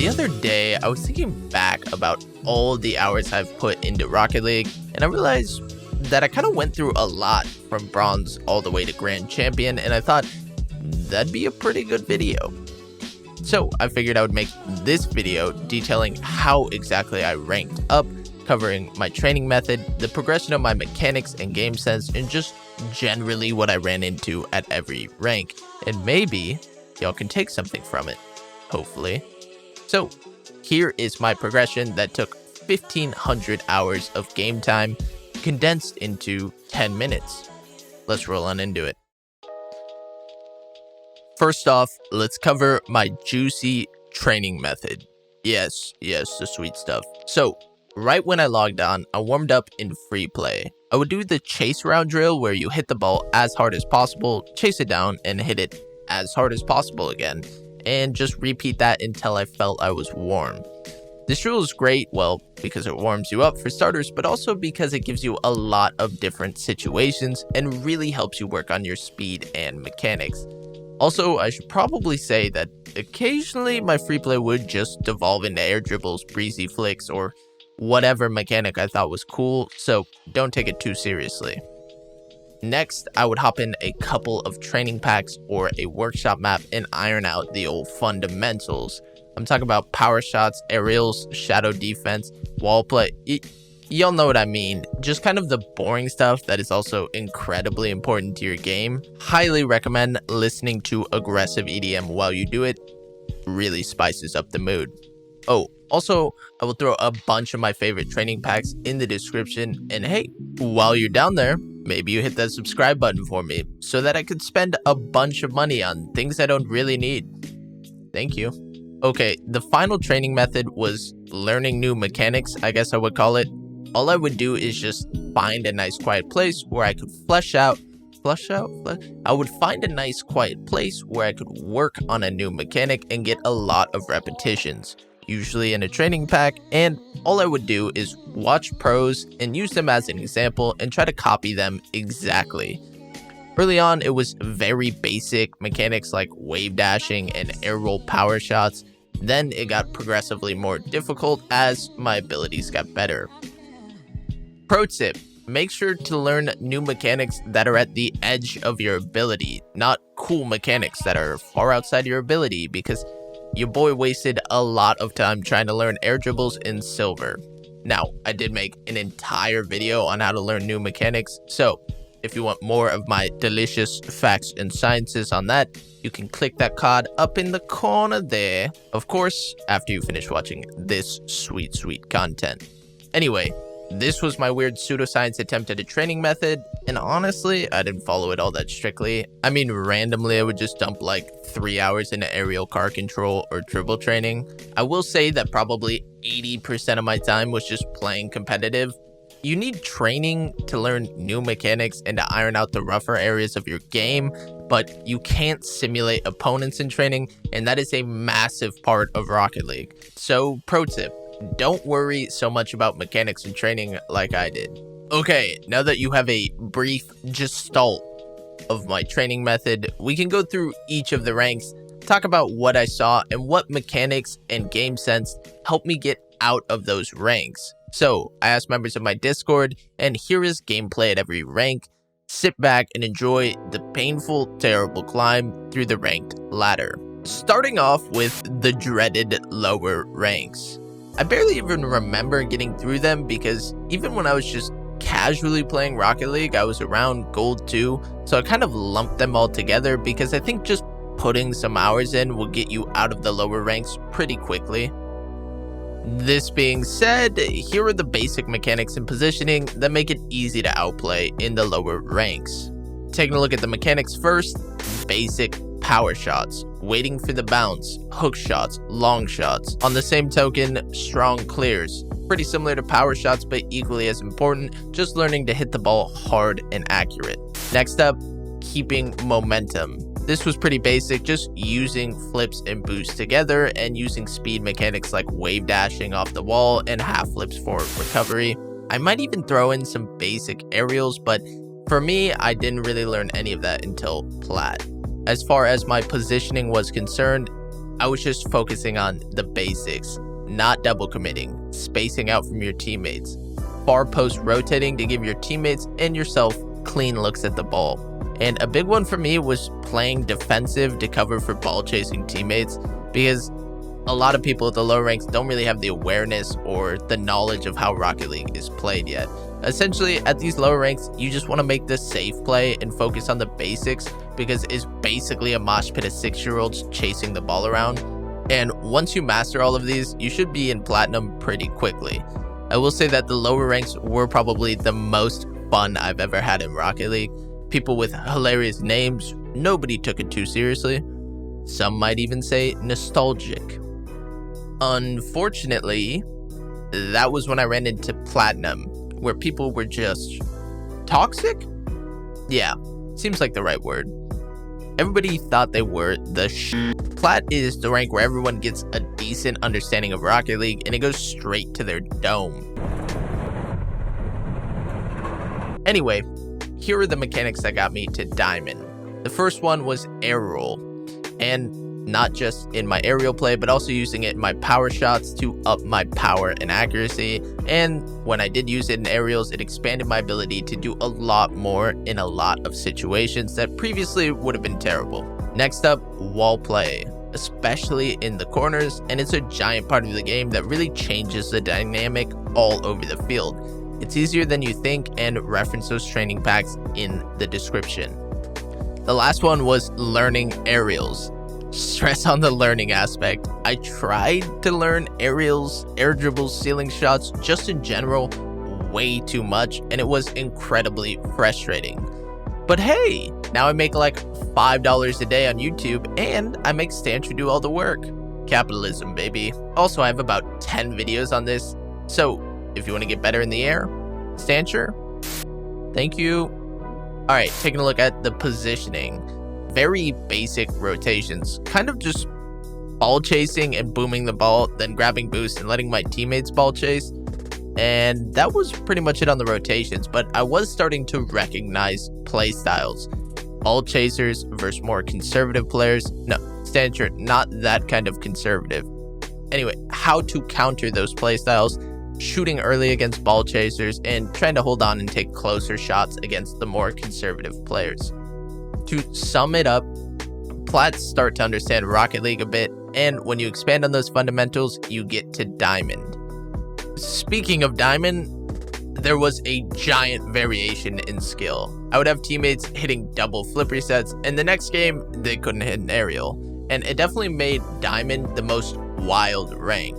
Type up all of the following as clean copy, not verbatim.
The other day, I was thinking back about all the hours I've put into Rocket League, and I realized that I kind of went through a lot from bronze all the way to grand champion, and I thought that'd be a pretty good video. So I figured I would make this video detailing how exactly I ranked up, covering my training method, the progression of my mechanics and game sense, and just generally what I ran into at every rank. And maybe y'all can take something from it, hopefully. So here is my progression that took 1,500 hours of game time, condensed into 10 minutes. Let's roll on into it. First off, let's cover my juicy training method. Yes, the sweet stuff. So, right when I logged on, I warmed up in free play. I would do the chase round drill where you hit the ball as hard as possible, chase it down, and hit it as hard as possible again, and just repeat that until I felt I was warm. This drill is great, well, because it warms you up for starters, but also because it gives you a lot of different situations and really helps you work on your speed and mechanics. Also, I should probably say that occasionally my free play would just devolve into air dribbles, breezy flicks, or whatever mechanic I thought was cool, so don't take it too seriously. Next, I would hop in a couple of training packs or a workshop map and iron out the old fundamentals. I'm talking about power shots, aerials, shadow defense, wall play. Y'all know what I mean. Just kind of the boring stuff that is also incredibly important to your game. Highly recommend listening to aggressive EDM while you do it. Really spices up the mood. Oh, also, I will throw a bunch of my favorite training packs in the description. And hey, while you're down there, maybe you hit that subscribe button for me so that I could spend a bunch of money on things I don't really need. Thank you. Okay, the final training method was learning new mechanics, I guess I would call it. All I would do is just find a nice quiet place where I could I would find a nice quiet place where I could work on a new mechanic and get a lot of repetitions, usually in a training pack, and all I would do is watch pros and use them as an example and try to copy them exactly. Early on, it was very basic mechanics like wave dashing and air roll power shots. Then it got progressively more difficult as my abilities got better. Pro tip, make sure to learn new mechanics that are at the edge of your ability, not cool mechanics that are far outside your ability, because your boy wasted a lot of time trying to learn air dribbles in silver. Now, I did make an entire video on how to learn new mechanics, so if you want more of my delicious facts and sciences on that, you can click that card up in the corner there. Of course, after you finish watching this sweet content. Anyway, this was my weird pseudoscience attempt at a training method, and honestly, I didn't follow it all that strictly. I mean, randomly, I would just dump like 3 hours into aerial car control or dribble training. I will say that probably 80% of my time was just playing competitive. You need training to learn new mechanics and to iron out the rougher areas of your game, but you can't simulate opponents in training, and that is a massive part of Rocket League. So, pro tip, don't worry so much about mechanics and training like I did. Okay, now that you have a brief gestalt of my training method, we can go through each of the ranks, talk about what I saw and what mechanics and game sense helped me get out of those ranks. So, I asked members of my Discord, and here is gameplay at every rank. Sit back and enjoy the painful, terrible climb through the ranked ladder. Starting off with the dreaded lower ranks. I barely even remember getting through them because even when I was just casually playing Rocket League, I was around Gold 2, so I kind of lumped them all together because I think just putting some hours in will get you out of the lower ranks pretty quickly. This being said, here are the basic mechanics and positioning that make it easy to outplay in the lower ranks. Taking a look at the mechanics first, basic power shots, waiting for the bounce, hook shots, long shots. On the same token, strong clears. Pretty similar to power shots, but equally as important, just learning to hit the ball hard and accurate. Next up, keeping momentum. This was pretty basic, just using flips and boosts together and using speed mechanics like wave dashing off the wall and half flips for recovery. I might even throw in some basic aerials, but for me, I didn't really learn any of that until Plat. As far as my positioning was concerned, I was just focusing on the basics, not double committing, spacing out from your teammates, far post rotating to give your teammates and yourself clean looks at the ball. And a big one for me was playing defensive to cover for ball chasing teammates, because a lot of people at the lower ranks don't really have the awareness or the knowledge of how Rocket League is played yet. Essentially, at these lower ranks, you just want to make the safe play and focus on the basics, because it's basically a mosh pit of 6-year-olds chasing the ball around. And once you master all of these, you should be in Platinum pretty quickly. I will say that the lower ranks were probably the most fun I've ever had in Rocket League. People with hilarious names, nobody took it too seriously. Some might even say nostalgic. Unfortunately, that was when I ran into Platinum, where people were just toxic? Yeah, seems like the right word. Everybody thought they were the Plat is the rank where everyone gets a decent understanding of Rocket League and it goes straight to their dome. Anyway, here are the mechanics that got me to Diamond. The first one was air roll, and not just in my aerial play, but also using it in my power shots to up my power and accuracy. And when I did use it in aerials, it expanded my ability to do a lot more in a lot of situations that previously would have been terrible. Next up, wall play, especially in the corners, and it's a giant part of the game that really changes the dynamic all over the field. It's easier than you think, and reference those training packs in the description. The last one was learning aerials. Stress on the learning aspect. I tried to learn aerials, air dribbles, ceiling shots, just in general, way too much, and it was incredibly frustrating. But hey, now I make like $5 a day on YouTube, and I make Stancher do all the work. Capitalism, baby. Also, I have about 10 videos on this, so if you want to get better in the air, Stancher, thank you. Alright, taking a look at the positioning. Very basic rotations, kind of just ball chasing and booming the ball, then grabbing boost and letting my teammates ball chase. And that was pretty much it on the rotations, but I was starting to recognize play styles. Ball chasers versus more conservative players. No, Stancher, not that kind of conservative. Anyway, how to counter those play styles, shooting early against ball chasers, and trying to hold on and take closer shots against the more conservative players. To sum it up, Plats start to understand Rocket League a bit, and when you expand on those fundamentals, you get to Diamond. Speaking of Diamond, there was a giant variation in skill. I would have teammates hitting double flip resets, and the next game, they couldn't hit an aerial. And it definitely made Diamond the most wild rank.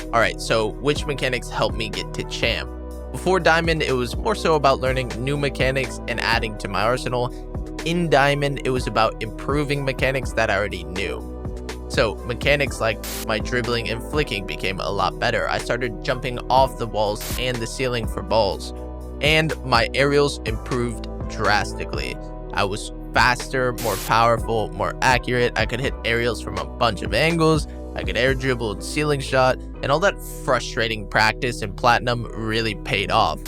Alright, so which mechanics helped me get to Champ? Before Diamond, it was more so about learning new mechanics and adding to my arsenal. In Diamond, it was about improving mechanics that I already knew. So mechanics like my dribbling and flicking became a lot better. I started jumping off the walls and the ceiling for balls. And my aerials improved drastically. I was faster, more powerful, more accurate. I could hit aerials from a bunch of angles. I could air dribble and ceiling shot, and all that frustrating practice in Platinum really paid off.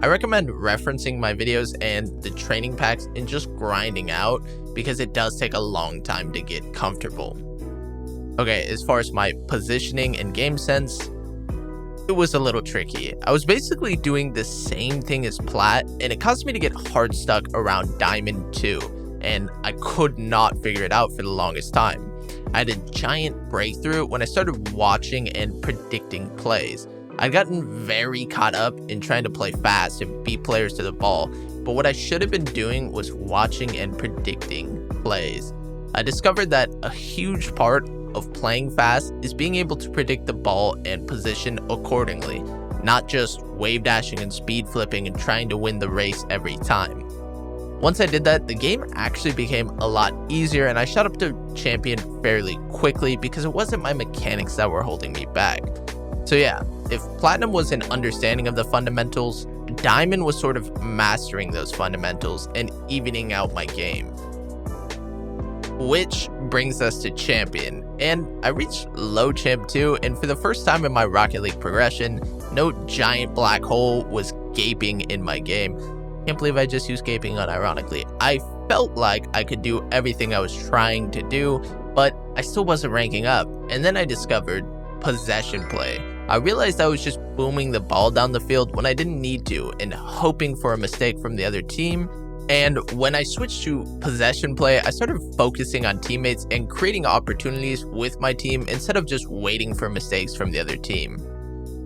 I recommend referencing my videos and the training packs and just grinding out, because it does take a long time to get comfortable. Okay, as far as my positioning and game sense, it was a little tricky. I was basically doing the same thing as Plat, and it caused me to get hard stuck around Diamond 2, and I could not figure it out for the longest time. I had a giant breakthrough when I started watching and predicting plays. I'd gotten very caught up in trying to play fast and beat players to the ball, but what I should have been doing was watching and predicting plays. I discovered that a huge part of playing fast is being able to predict the ball and position accordingly, not just wave dashing and speed flipping and trying to win the race every time. Once I did that, the game actually became a lot easier, and I shot up to champion fairly quickly because it wasn't my mechanics that were holding me back. So yeah, if Platinum was an understanding of the fundamentals, Diamond was sort of mastering those fundamentals and evening out my game. Which brings us to Champion, and I reached low champ 2, and for the first time in my Rocket League progression, no giant black hole was gaping in my game. Can't believe I just used gaping unironically. I felt like I could do everything I was trying to do, but I still wasn't ranking up. And then I discovered possession play. I realized I was just booming the ball down the field when I didn't need to and hoping for a mistake from the other team. And when I switched to possession play, I started focusing on teammates and creating opportunities with my team instead of just waiting for mistakes from the other team.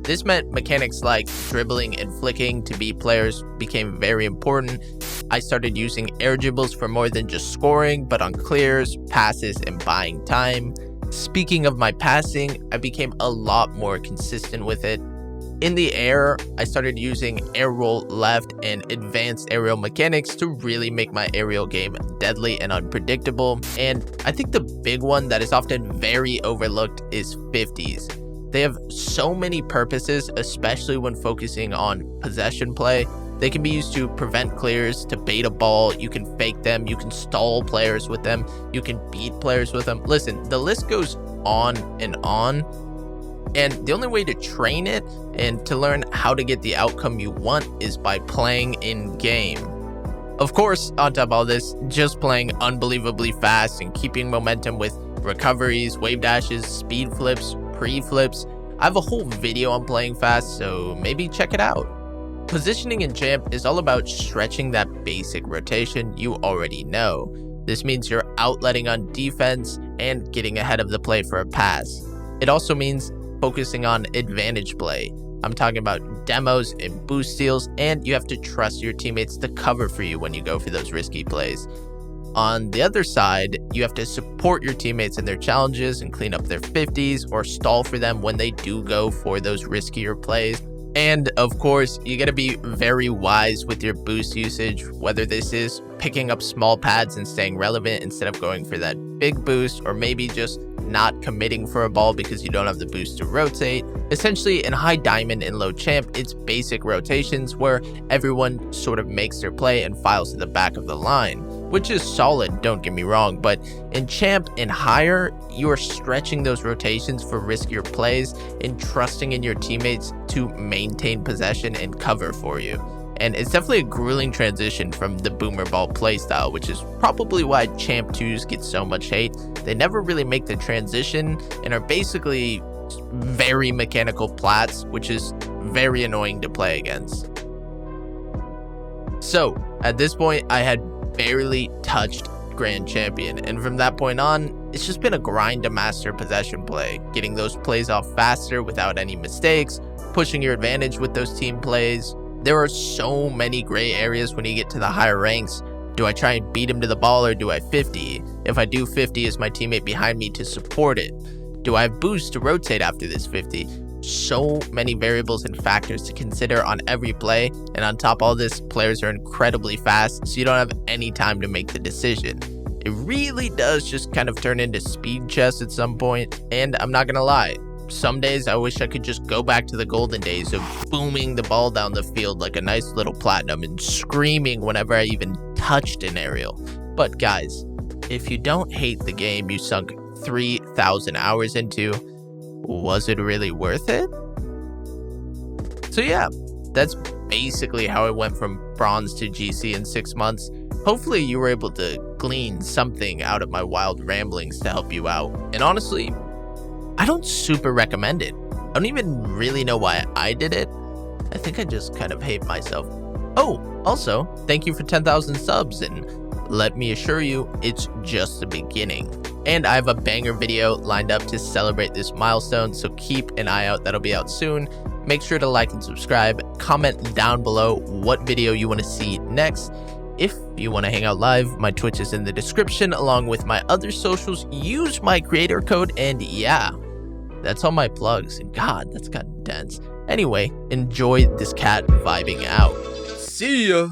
This meant mechanics like dribbling and flicking to beat players became very important. I started using air dribbles for more than just scoring, but on clears, passes, and buying time. Speaking of my passing, I became a lot more consistent with it. In the air, I started using air roll left and advanced aerial mechanics to really make my aerial game deadly and unpredictable. And I think the big one that is often very overlooked is 50s. They have so many purposes, especially when focusing on possession play. They can be used to prevent clears, to bait a ball, you can fake them, you can stall players with them, you can beat players with them. Listen, the list goes on and on. And the only way to train it and to learn how to get the outcome you want is by playing in game. Of course, on top of all this, just playing unbelievably fast and keeping momentum with recoveries, wave dashes, speed flips, pre-flips. I have a whole video on playing fast, so maybe check it out. Positioning in Champ is all about stretching that basic rotation you already know. This means you're outletting on defense and getting ahead of the play for a pass. It also means focusing on advantage play. I'm talking about demos and boost steals, and you have to trust your teammates to cover for you when you go for those risky plays. On the other side, you have to support your teammates in their challenges and clean up their 50s or stall for them when they do go for those riskier plays. And of course, you gotta be very wise with your boost usage, whether this is picking up small pads and staying relevant instead of going for that big boost, or maybe just not committing for a ball because you don't have the boost to rotate. Essentially, in high diamond and low champ, it's basic rotations where everyone sort of makes their play and files to the back of the line, which is solid, don't get me wrong, but in champ and higher, you are stretching those rotations for riskier plays and trusting in your teammates to maintain possession and cover for you. And it's definitely a grueling transition from the boomer ball playstyle, which is probably why Champ 2s get so much hate. They never really make the transition and are basically very mechanical plats, which is very annoying to play against. So, at this point, I had barely touched Grand Champion, and from that point on, it's just been a grind to master possession play, getting those plays off faster without any mistakes, pushing your advantage with those team plays. There are so many gray areas when you get to the higher ranks. Do I try and beat him to the ball, or do I 50? If I do 50, is my teammate behind me to support it? Do I have boost to rotate after this 50? So many variables and factors to consider on every play, and on top of all this, players are incredibly fast, so you don't have any time to make the decision. It really does just kind of turn into speed chess at some point, and I'm not gonna lie, some days I wish I could just go back to the golden days of booming the ball down the field like a nice little platinum and screaming whenever I even touched an aerial. But guys, if you don't hate the game you sunk 3,000 hours into, was it really worth it? So yeah, that's basically how I went from bronze to GC in 6 months. Hopefully you were able to glean something out of my wild ramblings to help you out. And honestly, I don't super recommend it. I don't even really know why I did it. I think I just kind of hate myself. Oh, also, thank you for 10,000 subs, and let me assure you, it's just the beginning. And I have a banger video lined up to celebrate this milestone, so keep an eye out, that'll be out soon. Make sure to like and subscribe, comment down below what video you want to see next. If you want to hang out live, my Twitch is in the description along with my other socials. Use my creator code, and yeah, that's all my plugs. And God, that's gotten dense. Anyway, enjoy this cat vibing out. See ya!